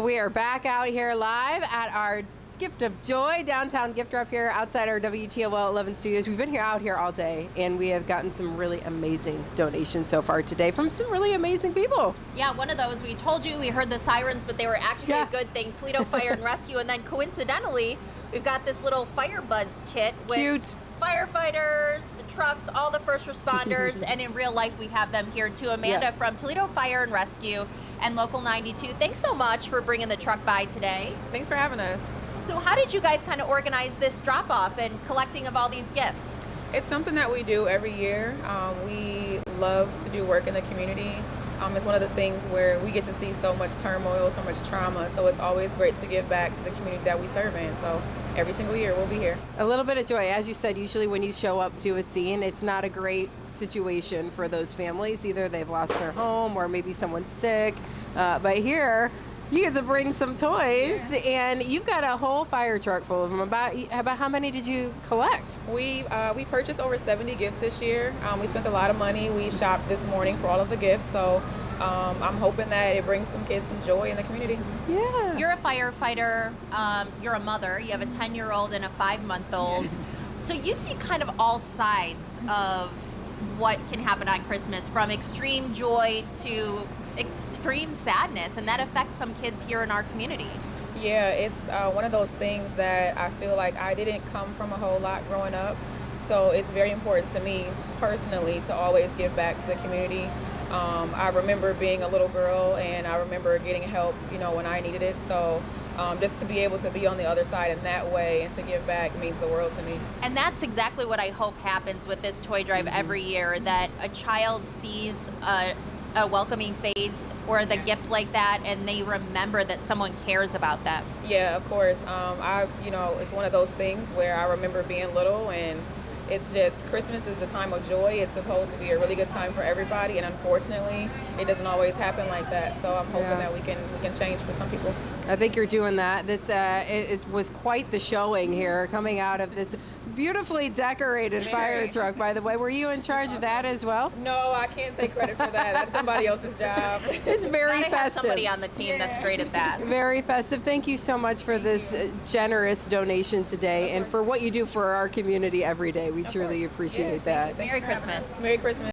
Well, we are back out here live at our Gift of Joy downtown gift drop here outside our WTOL 11 studios. We've been out here all day, and we have gotten some really amazing donations so far today from some really amazing people. Yeah, one of those, we told you, we heard the sirens, but they were actually a good thing. Toledo Fire and Rescue, and then coincidentally, we've got this little Fire Buds kit with Cute firefighters, the trucks, all the first responders, and in real life we have them here too. Amanda from Toledo Fire and Rescue and Local 92, thanks so much for bringing the truck by today. Thanks for having us. So how did you guys kind of organize this drop-off and collecting of all these gifts? It's something that we do every year. We love to do work in the community. It's one of the things where we get to see so much turmoil, so much trauma, so it's always great to give back to the community that we serve in. So every single year we'll be here. A little bit of joy. As you said, usually when you show up to a scene, it's not a great situation for those families. Either they've lost their home or maybe someone's sick. But here, you get to bring some toys, and you've got a whole fire truck full of them. About how many did you collect? We purchased over 70 gifts this year. We spent a lot of money. We shopped this morning for all of the gifts, so I'm hoping that it brings some kids some joy in the community. Yeah. You're a firefighter, you're a mother, you have a 10-year-old and a 5-month-old, so you see kind of all sides of what can happen on Christmas, from extreme joy to extreme sadness, and that affects some kids here in our community. Yeah, it's one of those things that I feel like I didn't come from a whole lot growing up, so it's very important to me personally to always give back to the community. I remember being a little girl, and I remember getting help, when I needed it, so just to be able to be on the other side in that way and to give back means the world to me. And that's exactly what I hope happens with this toy drive every year, that a child sees a welcoming face or the gift like that, and they remember that someone cares about them. Yeah, of course. It's one of those things where I remember being little, and it's just, Christmas is a time of joy. It's supposed to be a really good time for everybody, and unfortunately, it doesn't always happen like that. So I'm hoping that we can change for some people. I think you're doing that. This was quite the showing here, coming out of this beautifully decorated fire truck, by the way. Were you in charge of that as well? No, I can't take credit for that. That's somebody else's job. It's very festive. Have somebody on the team that's great at that. Very festive. Thank you so much for this generous donation today, and for what you do for our community every day. We truly appreciate that. Merry Christmas. Merry Christmas.